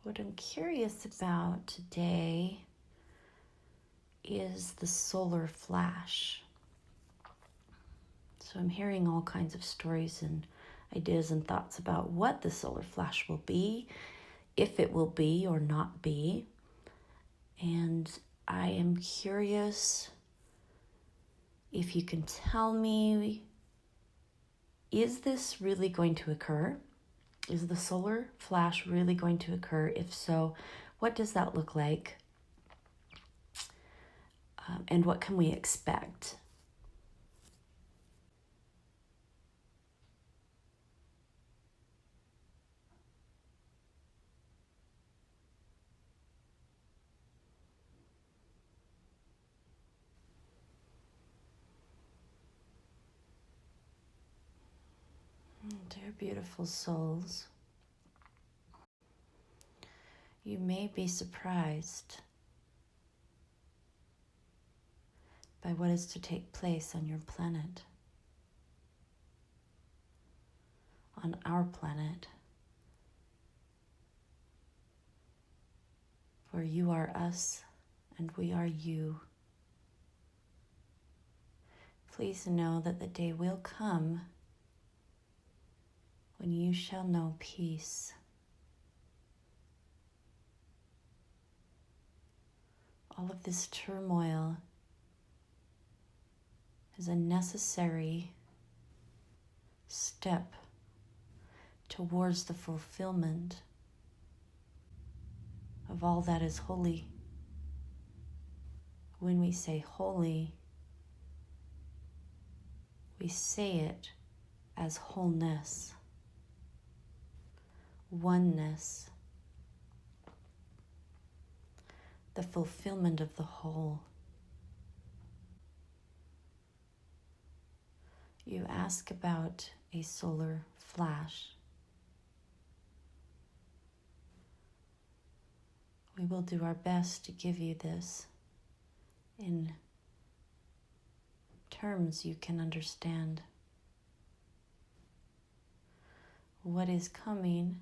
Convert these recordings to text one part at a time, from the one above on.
What I'm curious about today is the solar flash. So I'm hearing all kinds of stories and ideas and thoughts about what the solar flash will be, if it will be or not be. And I am curious if you can tell me, is this really going to occur? Is the solar flash really going to occur? If so, what does that look like? And what can we expect? Dear beautiful souls, you may be surprised by what is to take place on your planet, on our planet, for you are us and we are you. Please know that the day will come when you shall know peace. All of this turmoil is a necessary step towards the fulfillment of all that is holy. When we say holy, we say it as wholeness, oneness, the fulfillment of the whole. You ask about a solar flash. We will do our best to give you this in terms you can understand. What is coming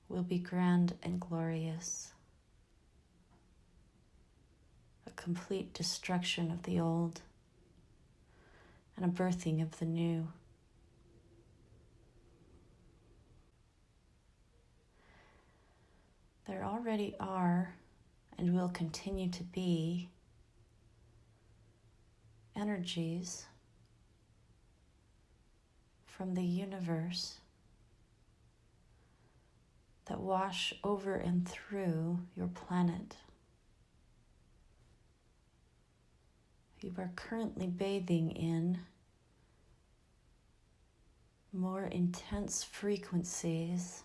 will be grand and glorious. A complete destruction of the old and a birthing of the new. There already are and will continue to be energies from the universe that wash over and through your planet. You are currently bathing in more intense frequencies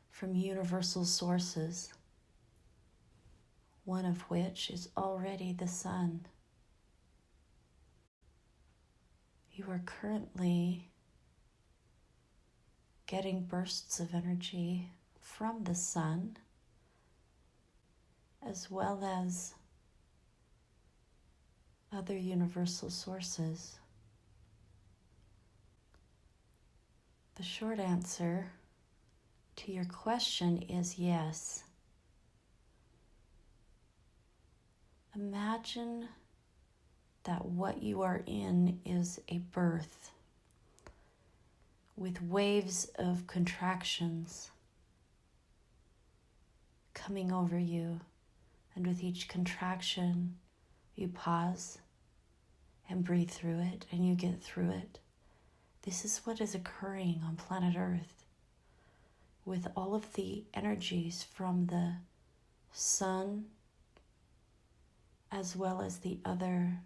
from universal sources, one of which is already the sun. You are currently getting bursts of energy from the sun, as well as other universal sources. The short answer to your question is yes. Imagine that what you are in is a birth with waves of contractions coming over you, and with each contraction you pause and breathe through it, and you get through it. This is what is occurring on planet Earth with all of the energies from the sun as well as the other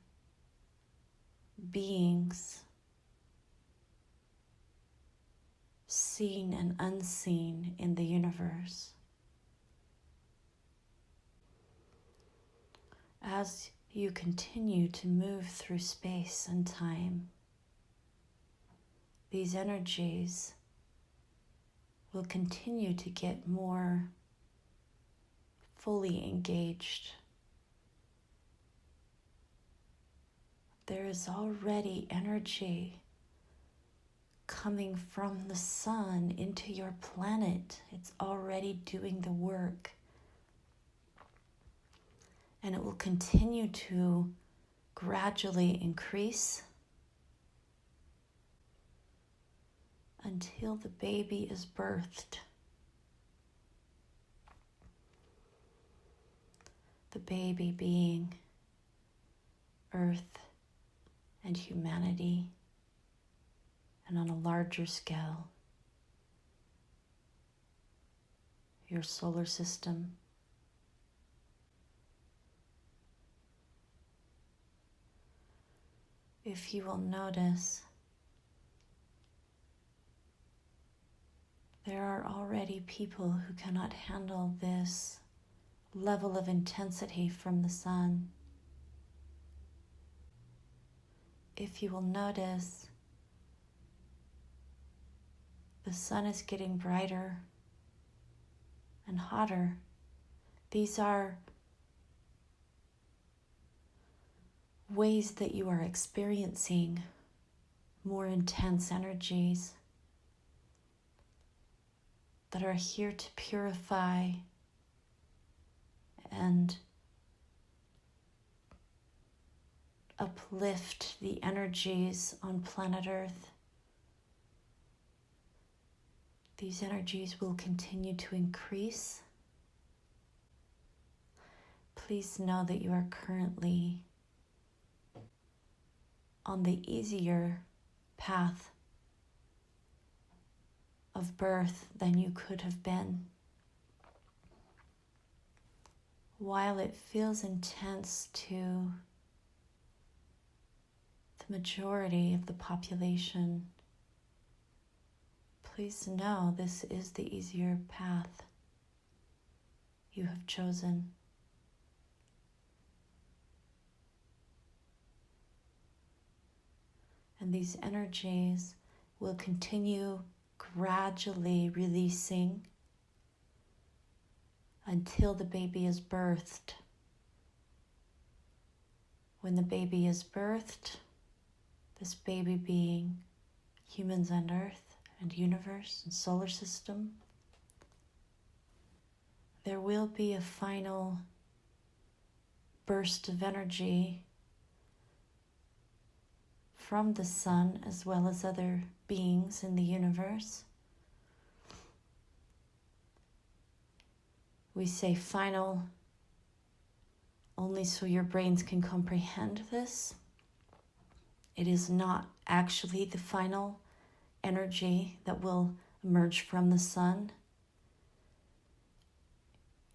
beings, seen and unseen in the universe. As you continue to move through space and time, these energies will continue to get more fully engaged. There is already energy coming from the sun into your planet. It's already doing the work. And it will continue to gradually increase until the baby is birthed. The baby being Earth and humanity, and on a larger scale, your solar system. If you will notice, there are already people who cannot handle this level of intensity from the sun. If you will notice, the sun is getting brighter and hotter. These are ways that you are experiencing more intense energies that are here to purify and uplift the energies on planet Earth. These energies will continue to increase. Please know that you are currently on the easier path of birth than you could have been. While it feels intense to the majority of the population, please know this is the easier path you have chosen. And these energies will continue gradually releasing until the baby is birthed. When the baby is birthed, this baby being humans and Earth and universe and solar system, there will be a final burst of energy from the sun as well as other beings in the universe. We say final only so your brains can comprehend this. It is not actually the final energy that will emerge from the sun.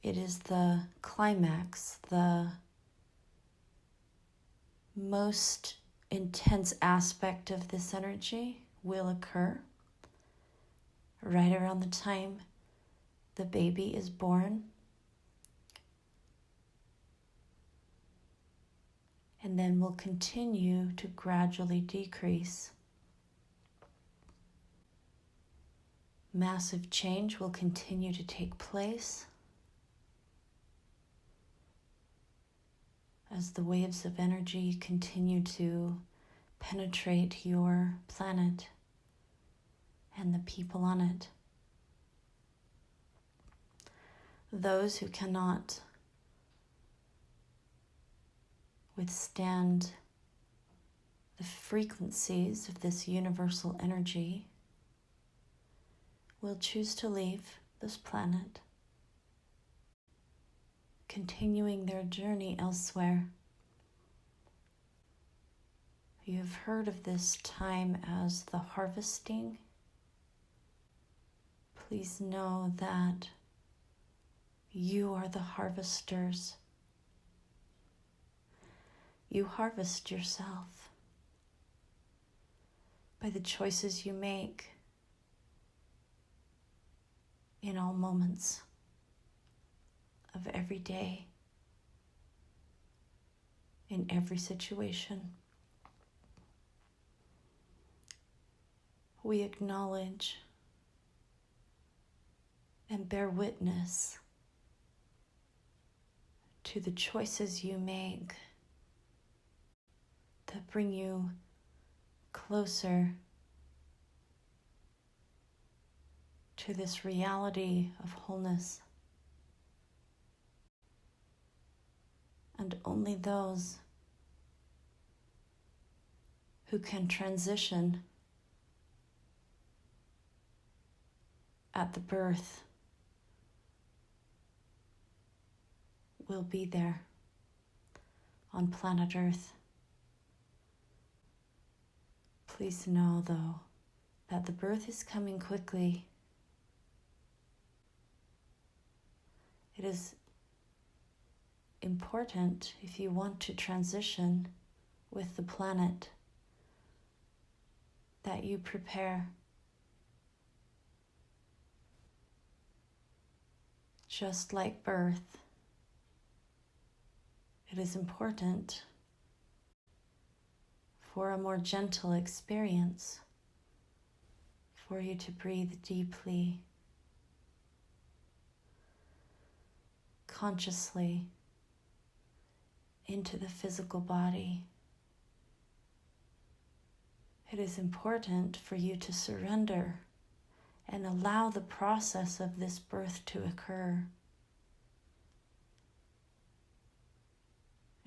It is the climax, the most intense aspect of this energy will occur right around the time the baby is born. And then will continue to gradually decrease. Massive change will continue to take place as the waves of energy continue to penetrate your planet and the people on it. Those who cannot withstand the frequencies of this universal energy will choose to leave this planet, continuing their journey elsewhere. You have heard of this time as the harvesting. Please know that you are the harvesters. You harvest yourself by the choices you make in all moments of every day, in every situation. We acknowledge and bear witness to the choices you make that bring you closer to this reality of wholeness. And only those who can transition at the birth will be there on planet Earth. Please know, though, that the birth is coming quickly. It is important, if you want to transition with the planet, that you prepare. Just like birth, it is important for a more gentle experience, for you to breathe deeply, consciously into the physical body. It is important for you to surrender and allow the process of this birth to occur.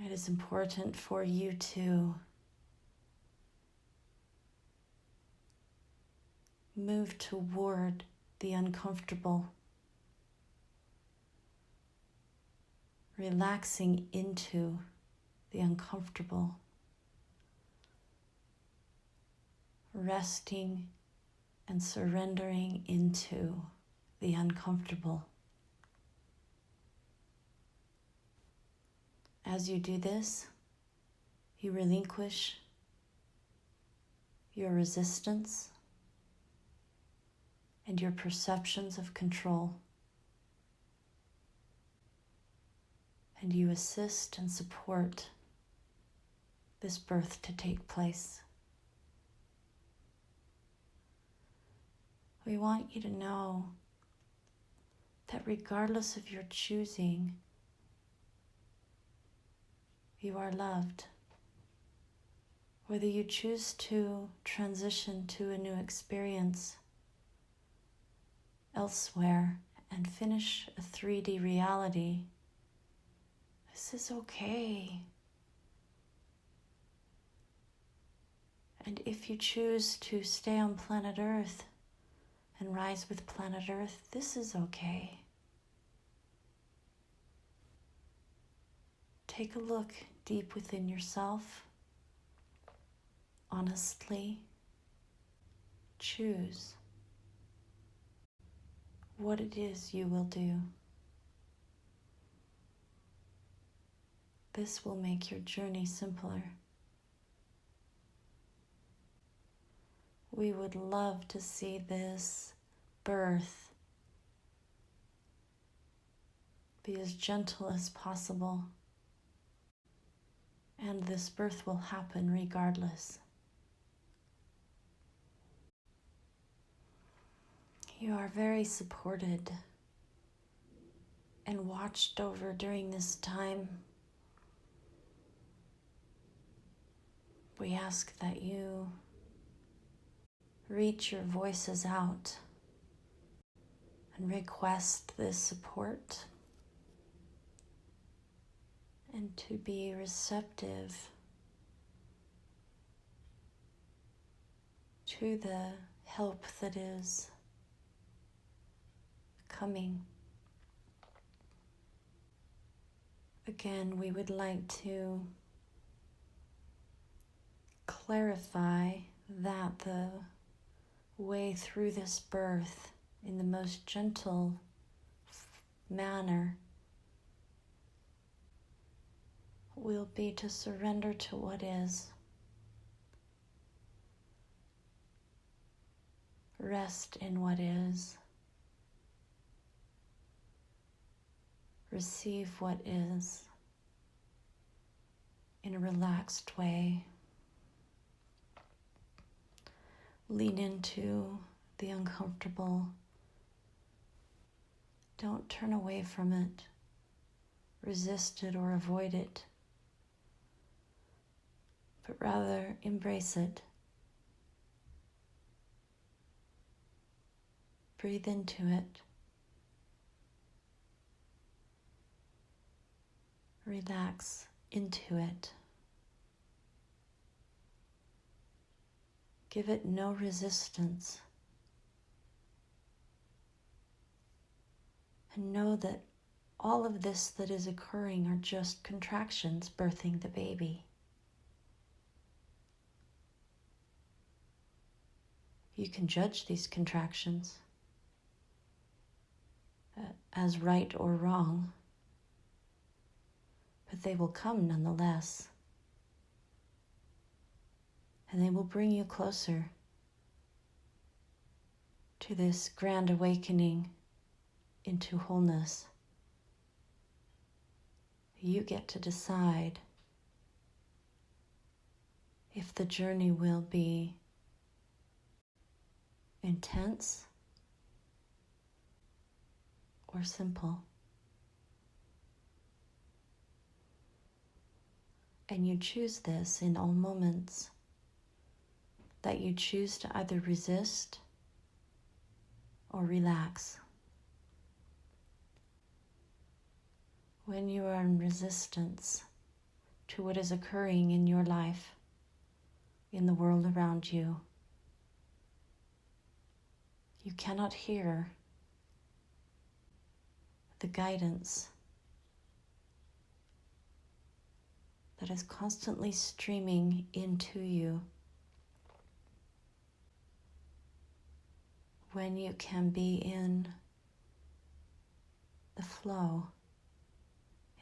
It is important for you to move toward the uncomfortable, relaxing into the uncomfortable, resting and surrendering into the uncomfortable. As you do this, you relinquish your resistance and your perceptions of control, and you assist and support this birth to take place. We want you to know that regardless of your choosing, you are loved. Whether you choose to transition to a new experience elsewhere and finish a 3D reality, this is okay. And if you choose to stay on planet Earth and rise with planet Earth, this is okay. Take a look deep within yourself. Honestly, choose what it is you will do. This will make your journey simpler. We would love to see this birth be as gentle as possible, and this birth will happen regardless. You are very supported and watched over during this time. We ask that you reach your voices out and request this support, and to be receptive to the help that is coming. Again, we would like to clarify that the way through this birth in the most gentle manner will be to surrender to what is. Rest in what is. Receive what is in a relaxed way. Lean into the uncomfortable. Don't turn away from it, resist it or avoid it, but rather embrace it. Breathe into it. Relax into it. Give it no resistance. And know that all of this that is occurring are just contractions birthing the baby. You can judge these contractions as right or wrong, but they will come nonetheless. And they will bring you closer to this grand awakening into wholeness. You get to decide if the journey will be intense or simple. And you choose this in all moments, that you choose to either resist or relax. When you are in resistance to what is occurring in your life, in the world around you, you cannot hear the guidance that is constantly streaming into you. When you can be in the flow,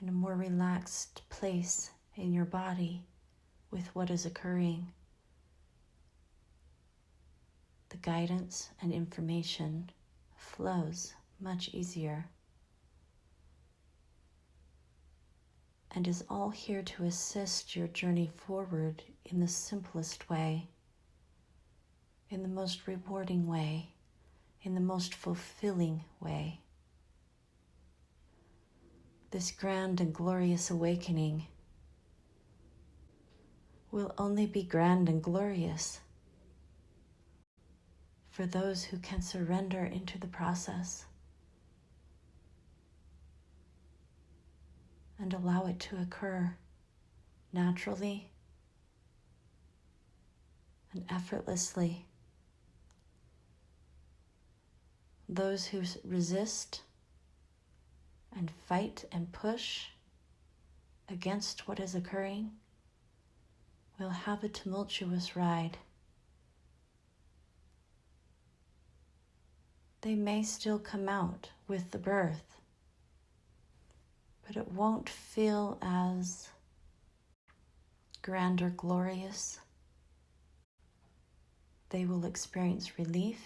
in a more relaxed place in your body with what is occurring, the guidance and information flows much easier and is all here to assist your journey forward in the simplest way, in the most rewarding way, in the most fulfilling way. This grand and glorious awakening will only be grand and glorious for those who can surrender into the process and allow it to occur naturally and effortlessly. Those who resist and fight and push against what is occurring will have a tumultuous ride. They may still come out with the birth, but it won't feel as grand or glorious. They will experience relief,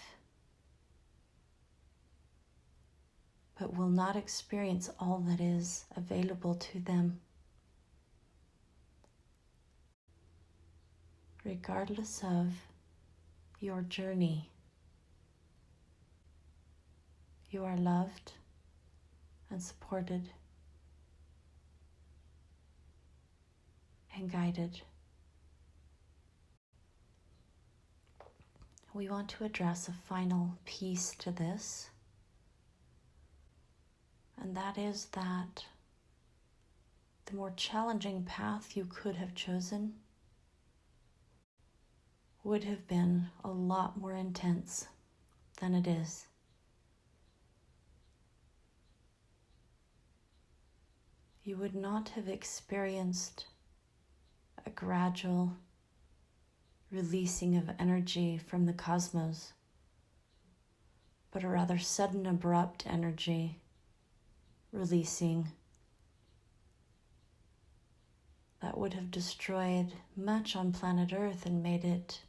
but will not experience all that is available to them. Regardless of your journey, you are loved and supported and guided. We want to address a final piece to this, and that is that the more challenging path you could have chosen would have been a lot more intense than it is. You would not have experienced a gradual releasing of energy from the cosmos, but a rather sudden, abrupt energy releasing that would have destroyed much on planet Earth and made it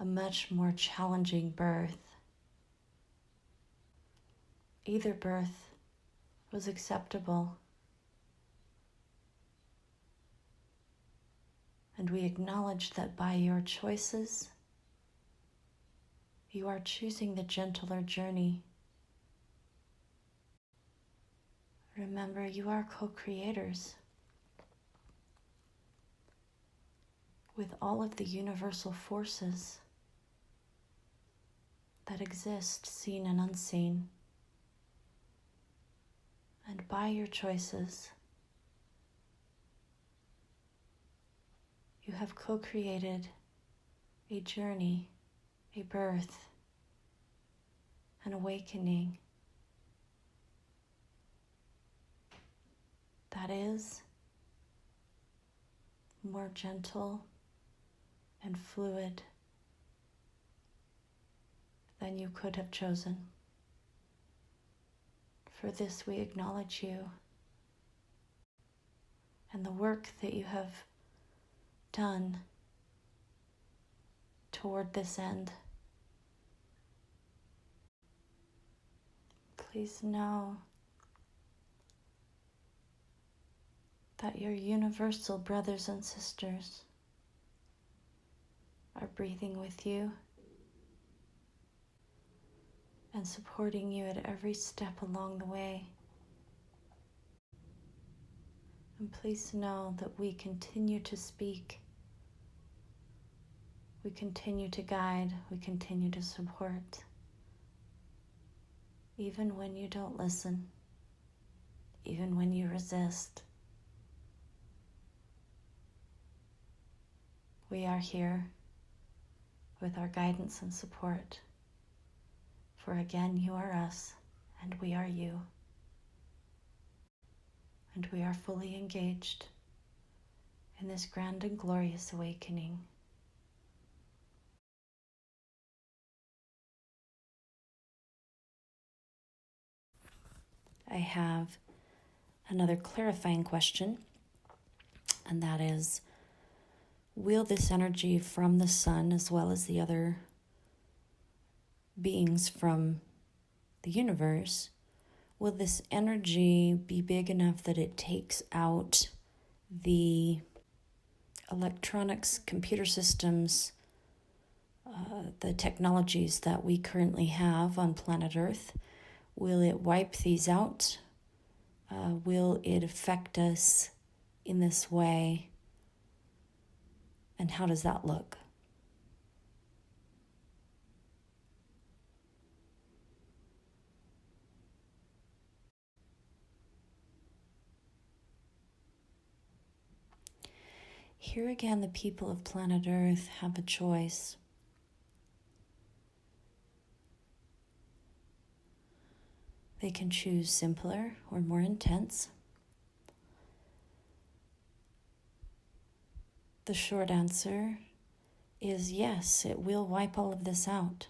a much more challenging birth. Either birth was acceptable, and we acknowledge that by your choices, you are choosing the gentler journey. Remember, you are co-creators with all of the universal forces that exist, seen and unseen. And by your choices, you have co-created a journey, a birth, an awakening that is more gentle and fluid than you could have chosen. For this we acknowledge you and the work that you have done toward this end. Please know that your universal brothers and sisters are breathing with you and supporting you at every step along the way. And please know that we continue to speak, we continue to guide, we continue to support, even when you don't listen, even when you resist. We are here with our guidance and support. For again, you are us, and we are you. And we are fully engaged in this grand and glorious awakening. I have another clarifying question, and that is, will this energy from the sun, as well as the other beings from the universe, will this energy be big enough that it takes out the electronics, computer systems, the technologies that we currently have on planet Earth? Will it wipe these out? Will it affect us in this way? And how does that look? Here again, the people of planet Earth have a choice. They can choose simpler or more intense. The short answer is yes, it will wipe all of this out.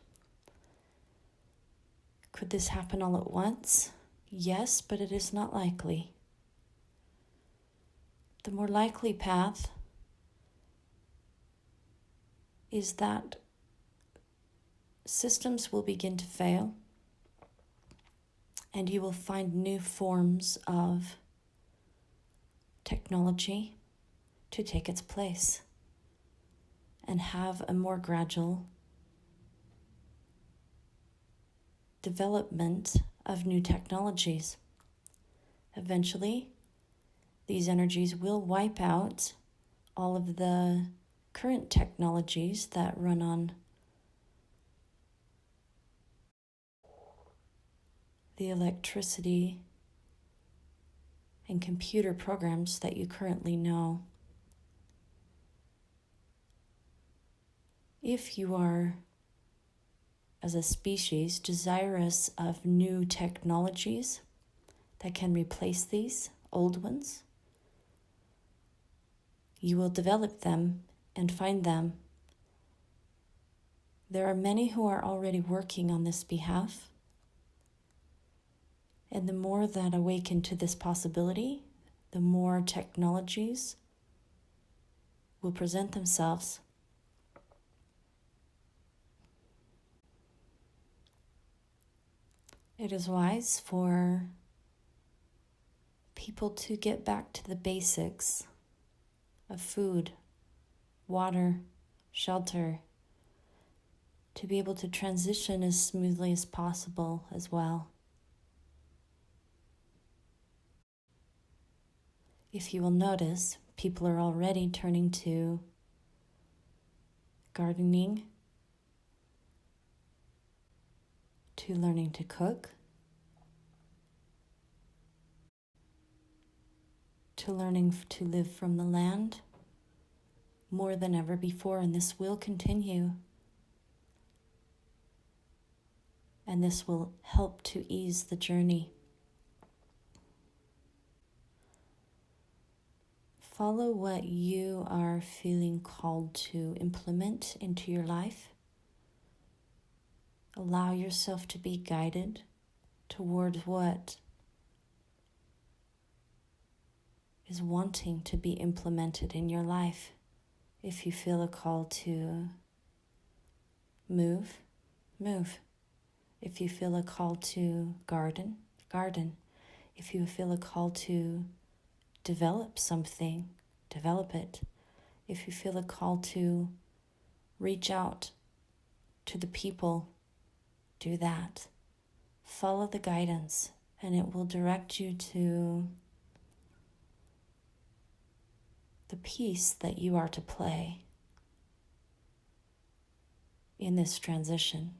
Could this happen all at once? Yes, but it is not likely. The more likely path is that systems will begin to fail, and you will find new forms of technology to take its place and have a more gradual development of new technologies. Eventually, these energies will wipe out all of the current technologies that run on the electricity and computer programs that you currently know. If you are, as a species, desirous of new technologies that can replace these old ones, you will develop them and find them. There are many who are already working on this behalf, and the more that awaken to this possibility, the more technologies will present themselves. It is wise for people to get back to the basics of food, water, shelter, to be able to transition as smoothly as possible as well. If you will notice, people are already turning to gardening, to learning to cook, to learning to live from the land more than ever before, and this will continue. And this will help to ease the journey. Follow what you are feeling called to implement into your life. Allow yourself to be guided towards what is wanting to be implemented in your life. If you feel a call to move, move. If you feel a call to garden, garden. If you feel a call to develop something, develop it. If you feel a call to reach out to the people, do that. Follow the guidance, and it will direct you to the piece that you are to play in this transition.